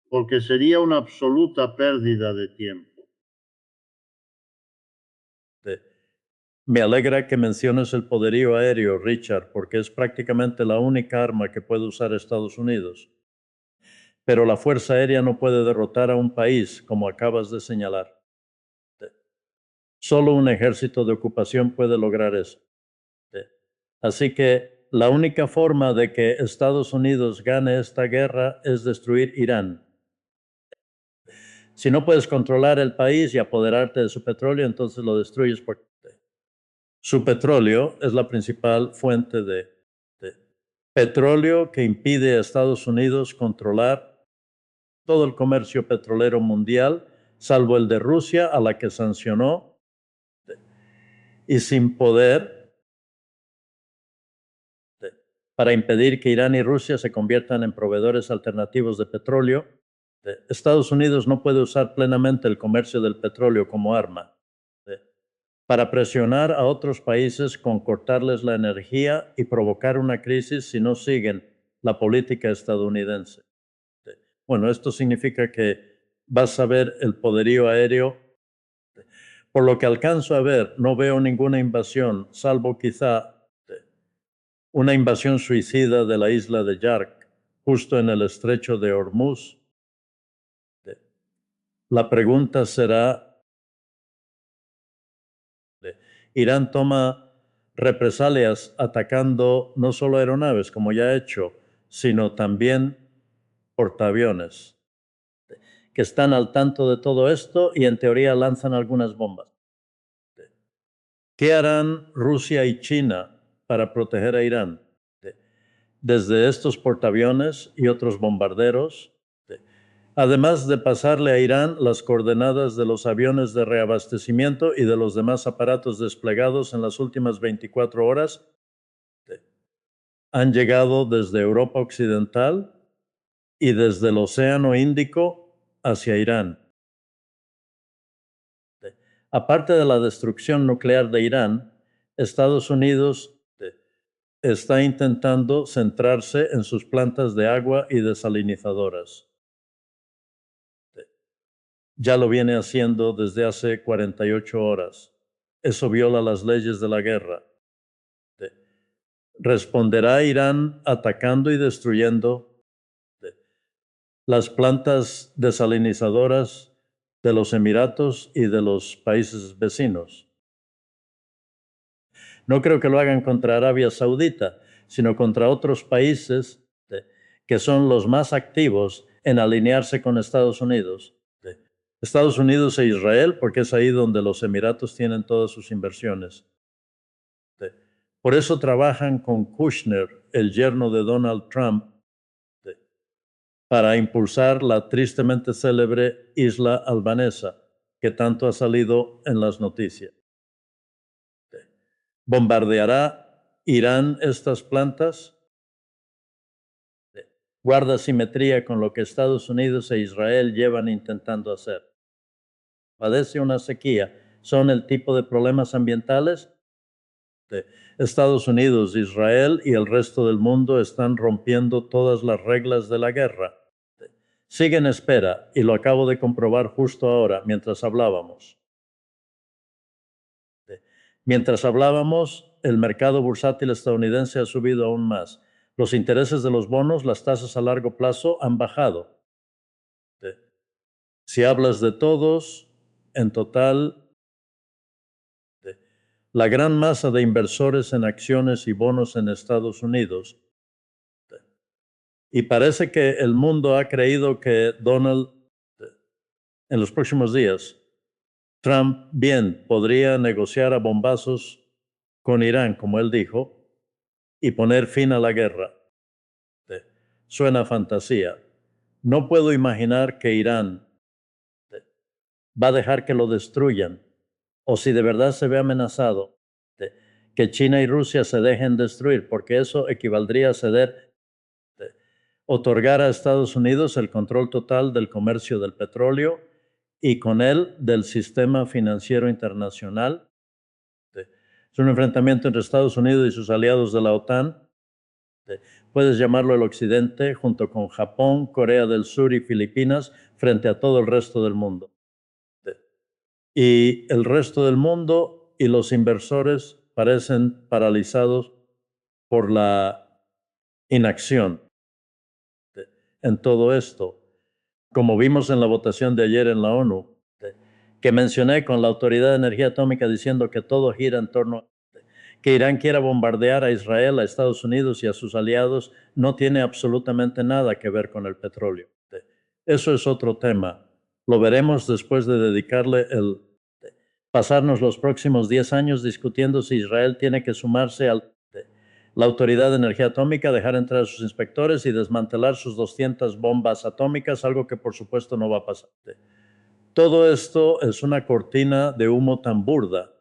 porque sería una absoluta pérdida de tiempo. Me alegra que menciones el poderío aéreo, Richard, porque es prácticamente la única arma que puede usar Estados Unidos. Pero la Fuerza Aérea no puede derrotar a un país, como acabas de señalar. Solo un ejército de ocupación puede lograr eso. Así que la única forma de que Estados Unidos gane esta guerra es destruir Irán. Si no puedes controlar el país y apoderarte de su petróleo, entonces lo destruyes porque su petróleo es la principal fuente de petróleo que impide a Estados Unidos controlar todo el comercio petrolero mundial, salvo el de Rusia, a la que sancionó, y sin poder para impedir que Irán y Rusia se conviertan en proveedores alternativos de petróleo. Estados Unidos no puede usar plenamente el comercio del petróleo como arma para presionar a otros países con cortarles la energía y provocar una crisis si no siguen la política estadounidense. Bueno, esto significa que vas a ver el poderío aéreo. Por lo que alcanzo a ver, no veo ninguna invasión, salvo quizá una invasión suicida de la isla de Yark, justo en el estrecho de Hormuz. La pregunta será, Irán toma represalias atacando no solo aeronaves, como ya ha hecho, sino también portaaviones, que están al tanto de todo esto y en teoría lanzan algunas bombas. ¿Qué harán Rusia y China para proteger a Irán? Desde estos portaaviones y otros bombarderos, además de pasarle a Irán las coordenadas de los aviones de reabastecimiento y de los demás aparatos desplegados en las últimas 24 horas, han llegado desde Europa Occidental y desde el Océano Índico hacia Irán. Aparte de la destrucción nuclear de Irán, Estados Unidos está intentando centrarse en sus plantas de agua y desalinizadoras. Ya lo viene haciendo desde hace 48 horas. Eso viola las leyes de la guerra. ¿Responderá Irán atacando y destruyendo las plantas desalinizadoras de los Emiratos y de los países vecinos? No creo que lo hagan contra Arabia Saudita, sino contra otros países que son los más activos en alinearse con Estados Unidos. Estados Unidos e Israel, porque es ahí donde los Emiratos tienen todas sus inversiones. Por eso trabajan con Kushner, el yerno de Donald Trump, para impulsar la tristemente célebre isla albanesa, que tanto ha salido en las noticias. ¿Bombardeará Irán estas plantas? Guarda simetría con lo que Estados Unidos e Israel llevan intentando hacer. Padece una sequía. Son el tipo de problemas ambientales. Estados Unidos, Israel y el resto del mundo están rompiendo todas las reglas de la guerra. Sigue en espera, y lo acabo de comprobar justo ahora, mientras hablábamos. Mientras hablábamos, el mercado bursátil estadounidense ha subido aún más. Los intereses de los bonos, las tasas a largo plazo han bajado. Si hablas de todos, en total, la gran masa de inversores en acciones y bonos en Estados Unidos. Y parece que el mundo ha creído que Donald, en los próximos días, Trump bien podría negociar a bombazos con Irán, como él dijo, y poner fin a la guerra. Suena fantasía. No puedo imaginar que Irán va a dejar que lo destruyan, o si de verdad se ve amenazado, que China y Rusia se dejen destruir, porque eso equivaldría a ceder, otorgar a Estados Unidos el control total del comercio del petróleo y con él del sistema financiero internacional. Es un enfrentamiento entre Estados Unidos y sus aliados de la OTAN. Puedes llamarlo el Occidente, junto con Japón, Corea del Sur y Filipinas, frente a todo el resto del mundo. Y el resto del mundo y los inversores parecen paralizados por la inacción en todo esto. Como vimos en la votación de ayer en la ONU, que mencioné con la Autoridad de Energía Atómica diciendo que todo gira en torno a que Irán quiera bombardear a Israel, a Estados Unidos y a sus aliados, no tiene absolutamente nada que ver con el petróleo. Eso es otro tema. Lo veremos después de dedicarle pasarnos los próximos 10 años discutiendo si Israel tiene que sumarse a la Autoridad de Energía Atómica, dejar entrar a sus inspectores y desmantelar sus 200 bombas atómicas, algo que por supuesto no va a pasar. Todo esto es una cortina de humo tan burda.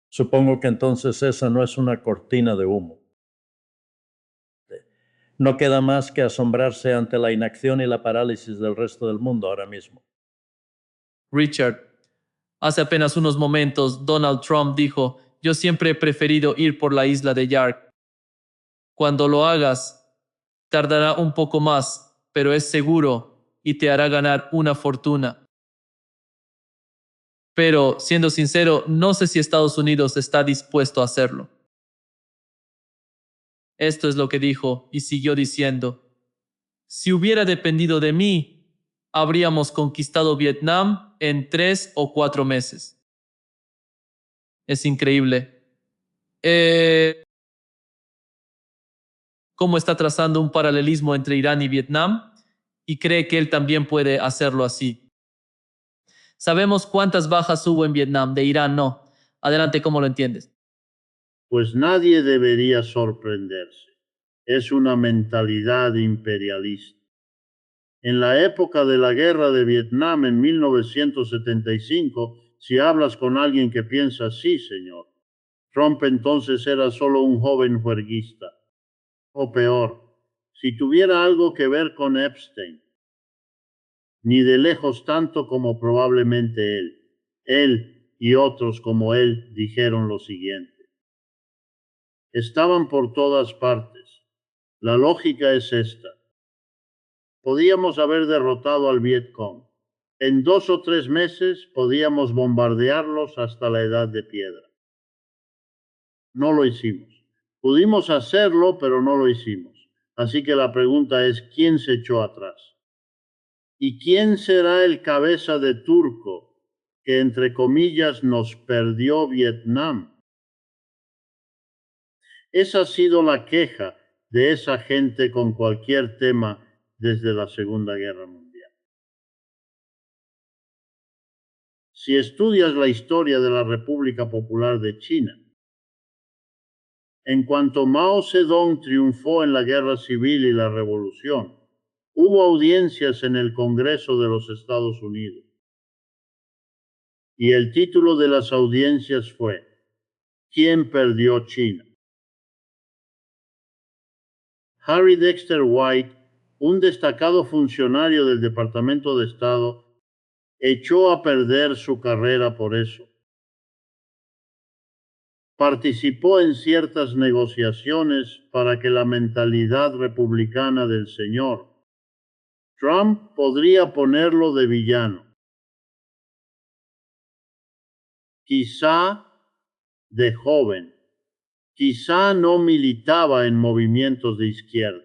Supongo que entonces esa no es una cortina de humo. No queda más que asombrarse ante la inacción y la parálisis del resto del mundo ahora mismo. Richard, hace apenas unos momentos Donald Trump dijo, yo siempre he preferido ir por la isla de Yark. Cuando lo hagas, tardará un poco más, pero es seguro y te hará ganar una fortuna. Pero, siendo sincero, no sé si Estados Unidos está dispuesto a hacerlo. Esto es lo que dijo y siguió diciendo. Si hubiera dependido de mí, habríamos conquistado Vietnam en 3 o 4 meses. Es increíble. Cómo está trazando un paralelismo entre Irán y Vietnam y cree que él también puede hacerlo así. Sabemos cuántas bajas hubo en Vietnam, de Irán no. Adelante, ¿cómo lo entiendes? Pues nadie debería sorprenderse. Es una mentalidad imperialista. En la época de la guerra de Vietnam en 1975, si hablas con alguien que piensa así, señor, Trump entonces era solo un joven juerguista. O peor, si tuviera algo que ver con Epstein, ni de lejos tanto como probablemente él. Él y otros como él dijeron lo siguiente. Estaban por todas partes. La lógica es esta. Podíamos haber derrotado al Vietcong. En 2 o 3 meses podíamos bombardearlos hasta la edad de piedra. No lo hicimos. Pudimos hacerlo, pero no lo hicimos. Así que la pregunta es, ¿quién se echó atrás? ¿Y quién será el cabeza de turco que, entre comillas, nos perdió Vietnam? Esa ha sido la queja de esa gente con cualquier tema desde la Segunda Guerra Mundial. Si estudias la historia de la República Popular de China, en cuanto Mao Zedong triunfó en la Guerra Civil y la Revolución, hubo audiencias en el Congreso de los Estados Unidos. Y el título de las audiencias fue ¿Quién perdió China? Harry Dexter White, un destacado funcionario del Departamento de Estado, echó a perder su carrera por eso. Participó en ciertas negociaciones para que la mentalidad republicana del señor Trump podría ponerlo de villano. Quizá de joven, quizá no militaba en movimientos de izquierda.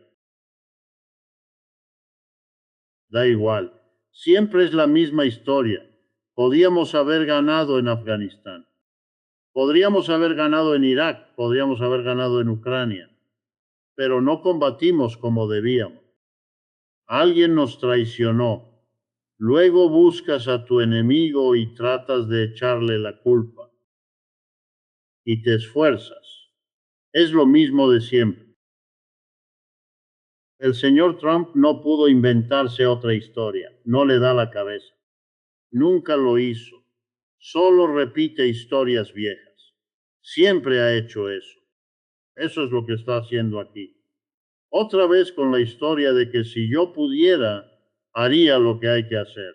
Da igual, siempre es la misma historia. Podíamos haber ganado en Afganistán. Podríamos haber ganado en Irak, podríamos haber ganado en Ucrania, pero no combatimos como debíamos. Alguien nos traicionó. Luego buscas a tu enemigo y tratas de echarle la culpa. Y te esfuerzas. Es lo mismo de siempre. El señor Trump no pudo inventarse otra historia. No le da la cabeza. Nunca lo hizo. Solo repite historias viejas. Siempre ha hecho eso. Eso es lo que está haciendo aquí. Otra vez con la historia de que si yo pudiera, haría lo que hay que hacer.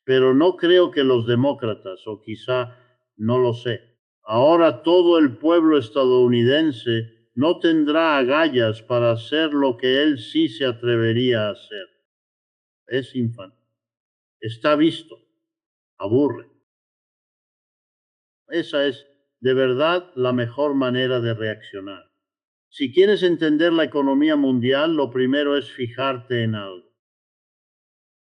Pero no creo que los demócratas, o quizá no lo sé, ahora todo el pueblo estadounidense no tendrá agallas para hacer lo que él sí se atrevería a hacer. Es infame. Está visto. Aburre. Esa es de verdad la mejor manera de reaccionar. Si quieres entender la economía mundial, lo primero es fijarte en algo.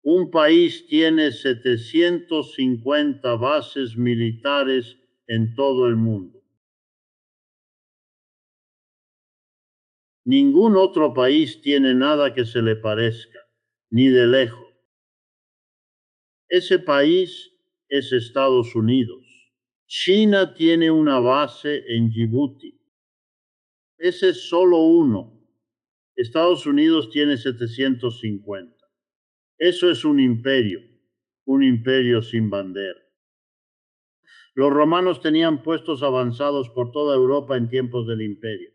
Un país tiene 750 bases militares en todo el mundo. Ningún otro país tiene nada que se le parezca, ni de lejos. Ese país es Estados Unidos. China tiene una base en Djibouti. Ese es solo uno. Estados Unidos tiene 750. Eso es un imperio sin bandera. Los romanos tenían puestos avanzados por toda Europa en tiempos del imperio.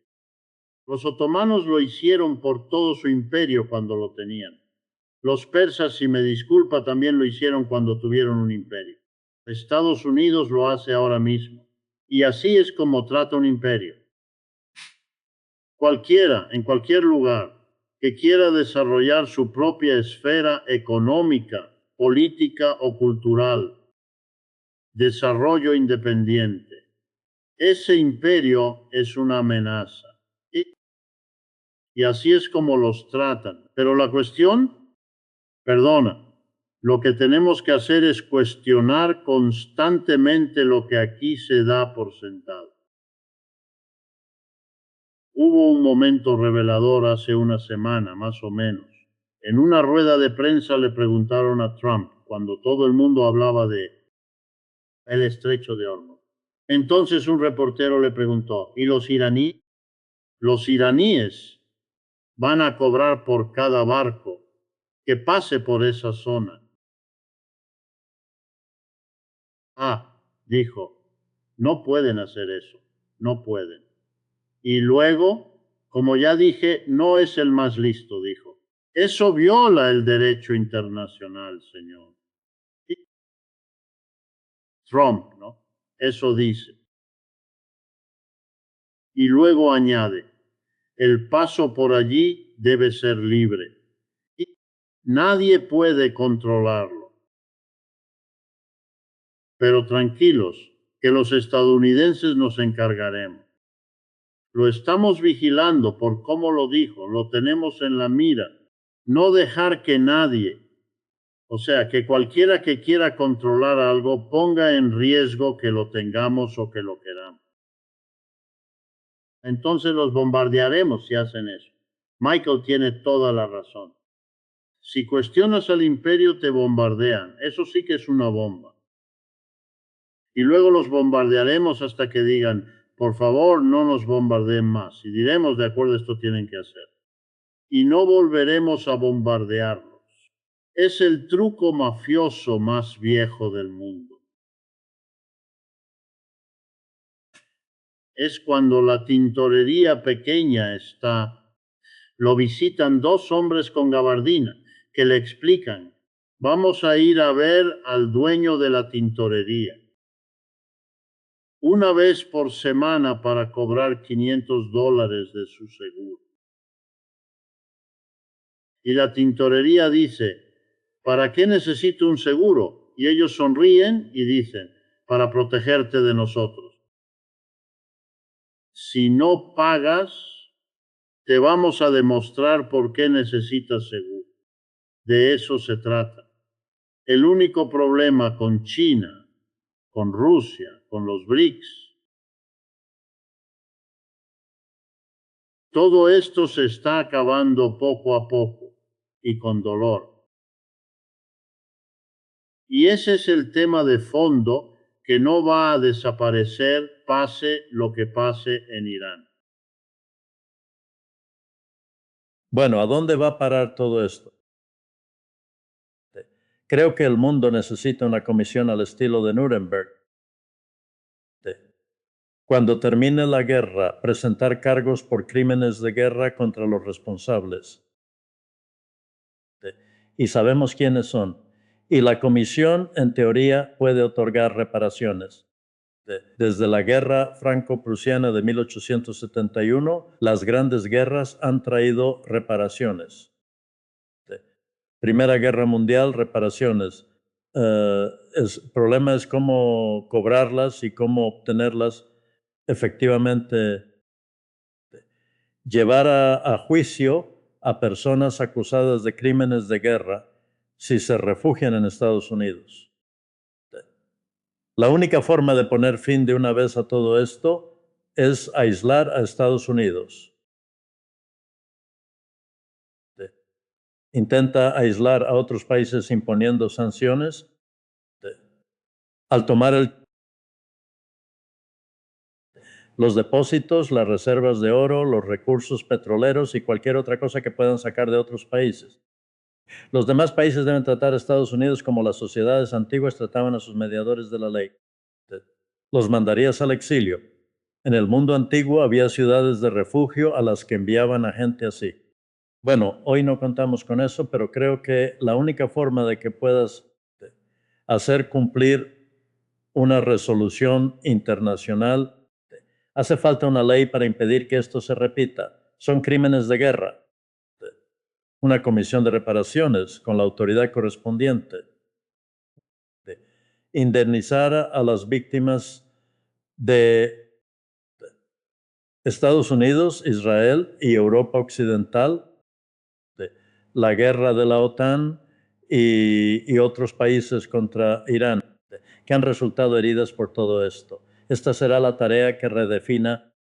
Los otomanos lo hicieron por todo su imperio cuando lo tenían. Los persas, si me disculpa, también lo hicieron cuando tuvieron un imperio. Estados Unidos lo hace ahora mismo. Y así es como trata un imperio. Cualquiera, en cualquier lugar, que quiera desarrollar su propia esfera económica, política o cultural, desarrollo independiente, ese imperio es una amenaza. Y así es como los tratan. Pero la cuestión, perdona, lo que tenemos que hacer es cuestionar constantemente lo que aquí se da por sentado. Hubo un momento revelador hace una semana, más o menos. En una rueda de prensa le preguntaron a Trump, cuando todo el mundo hablaba de el estrecho de Hormuz. Entonces un reportero le preguntó, ¿y los iraníes? Los iraníes van a cobrar por cada barco que pase por esa zona. Ah, dijo, no pueden hacer eso, no pueden. Y luego, como ya dije, no es el más listo, dijo. Eso viola el derecho internacional, señor. Trump, ¿no? Eso dice. Y luego añade, el paso por allí debe ser libre. Y nadie puede controlarlo. Pero tranquilos, que los estadounidenses nos encargaremos. Lo estamos vigilando por cómo lo dijo, lo tenemos en la mira. No dejar que nadie, o sea, que cualquiera que quiera controlar algo ponga en riesgo que lo tengamos o que lo queramos. Entonces los bombardearemos si hacen eso. Michael tiene toda la razón. Si cuestionas al imperio te bombardean. Eso sí que es una bomba. Y luego los bombardearemos hasta que digan, por favor, no nos bombardeen más. Y diremos, de acuerdo, esto tienen que hacer. Y no volveremos a bombardearlos. Es el truco mafioso más viejo del mundo. Es cuando la tintorería pequeña está, lo visitan dos hombres con gabardina que le explican, vamos a ir a ver al dueño de la tintorería. Una vez por semana para cobrar $500 de su seguro. Y la tintorería dice, ¿para qué necesito un seguro? Y ellos sonríen y dicen, para protegerte de nosotros. Si no pagas, te vamos a demostrar por qué necesitas seguro. De eso se trata. El único problema con China, con Rusia, con los BRICS, todo esto se está acabando poco a poco y con dolor. Y ese es el tema de fondo que no va a desaparecer pase lo que pase en Irán. Bueno, ¿a dónde va a parar todo esto? Creo que el mundo necesita una comisión al estilo de Nuremberg. Cuando termine la guerra, presentar cargos por crímenes de guerra contra los responsables. Y sabemos quiénes son. Y la comisión, en teoría, puede otorgar reparaciones. Desde la guerra franco-prusiana de 1871, las grandes guerras han traído reparaciones. Primera Guerra Mundial, reparaciones. El problema es cómo cobrarlas y cómo obtenerlas efectivamente. Llevar a juicio a personas acusadas de crímenes de guerra si se refugian en Estados Unidos. La única forma de poner fin de una vez a todo esto es aislar a Estados Unidos. Intenta aislar a otros países imponiendo sanciones. Al tomar los depósitos, las reservas de oro, los recursos petroleros y cualquier otra cosa que puedan sacar de otros países. Los demás países deben tratar a Estados Unidos como las sociedades antiguas trataban a sus mediadores de la ley. Los mandarías al exilio. En el mundo antiguo había ciudades de refugio a las que enviaban a gente así. Bueno, hoy no contamos con eso, pero creo que la única forma de que puedas hacer cumplir una resolución internacional, hace falta una ley para impedir que esto se repita. Son crímenes de guerra. Una comisión de reparaciones con la autoridad correspondiente. Indemnizar a las víctimas de Estados Unidos, Israel y Europa Occidental, de la guerra de la OTAN y otros países contra Irán, que han resultado heridas por todo esto. Esta será la tarea que redefina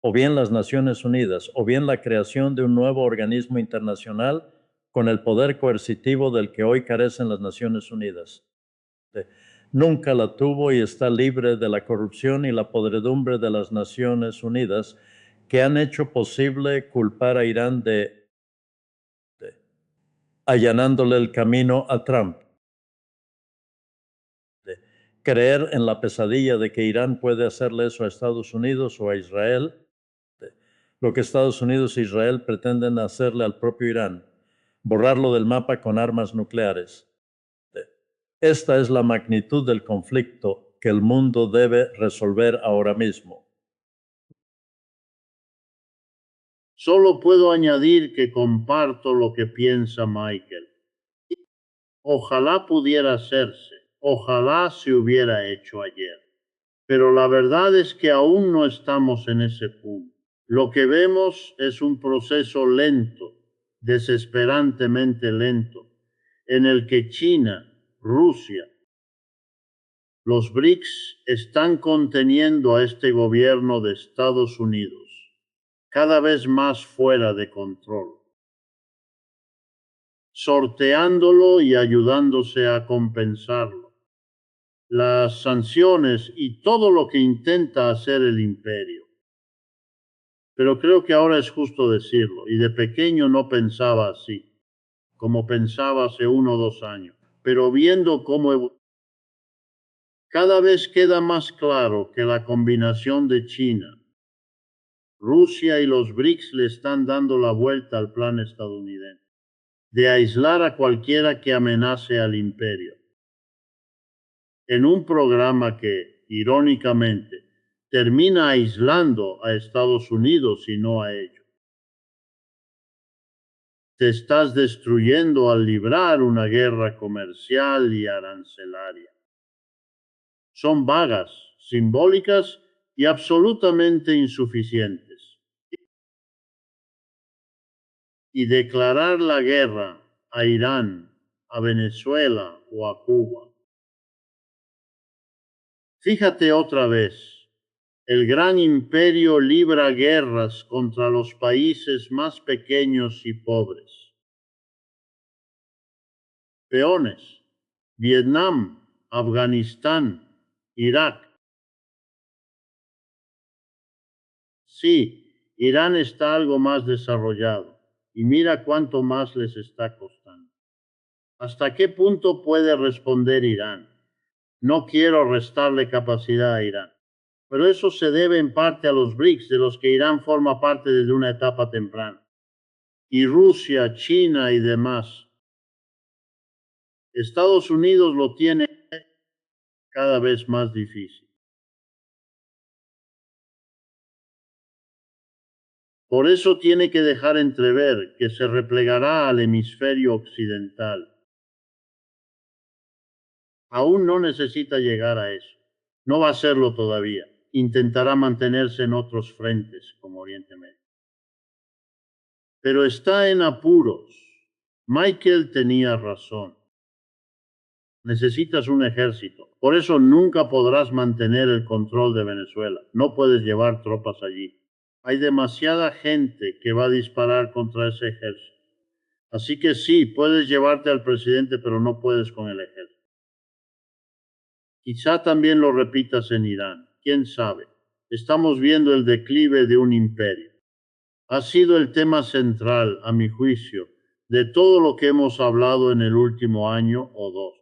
o bien las Naciones Unidas o bien la creación de un nuevo organismo internacional con el poder coercitivo del que hoy carecen las Naciones Unidas. Nunca la tuvo y está libre de la corrupción y la podredumbre de las Naciones Unidas, que han hecho posible culpar a Irán de allanándole el camino a Trump, de creer en la pesadilla de que Irán puede hacerle eso a Estados Unidos o a Israel, lo que Estados Unidos e Israel pretenden hacerle al propio Irán, borrarlo del mapa con armas nucleares. Esta es la magnitud del conflicto que el mundo debe resolver ahora mismo. Solo puedo añadir que comparto lo que piensa Michael. Ojalá pudiera hacerse, ojalá se hubiera hecho ayer. Pero la verdad es que aún no estamos en ese punto. Lo que vemos es un proceso lento, desesperantemente lento, en el que China, Rusia, los BRICS están conteniendo a este gobierno de Estados Unidos, cada vez más fuera de control, sorteándolo y ayudándose a compensarlo. Las sanciones y todo lo que intenta hacer el imperio. Pero creo que ahora es justo decirlo, y de pequeño no pensaba así, como pensaba hace 1 o 2 años, pero viendo cómo cada vez queda más claro que la combinación de China, Rusia y los BRICS le están dando la vuelta al plan estadounidense, de aislar a cualquiera que amenace al imperio, en un programa que, irónicamente, termina aislando a Estados Unidos y no a ellos. Te estás destruyendo al librar una guerra comercial y arancelaria. Son vagas, simbólicas y absolutamente insuficientes. Y declarar la guerra a Irán, a Venezuela o a Cuba. Fíjate otra vez, el gran imperio libra guerras contra los países más pequeños y pobres. Peones, Vietnam, Afganistán, Irak. Sí, Irán está algo más desarrollado y mira cuánto más les está costando. ¿Hasta qué punto puede responder Irán? No quiero restarle capacidad a Irán, pero eso se debe en parte a los BRICS, de los que Irán forma parte desde una etapa temprana, y Rusia, China y demás. Estados Unidos lo tiene cada vez más difícil. Por eso tiene que dejar entrever que se replegará al hemisferio occidental. Aún no necesita llegar a eso. No va a hacerlo todavía. Intentará mantenerse en otros frentes, como Oriente Medio. Pero está en apuros. Michael tenía razón. Necesitas un ejército. Por eso nunca podrás mantener el control de Venezuela. No puedes llevar tropas allí. Hay demasiada gente que va a disparar contra ese ejército. Así que sí, puedes llevarte al presidente, pero no puedes con el ejército. Quizá también lo repitas en Irán. ¿Quién sabe? Estamos viendo el declive de un imperio. Ha sido el tema central, a mi juicio, de todo lo que hemos hablado en el último año o 2.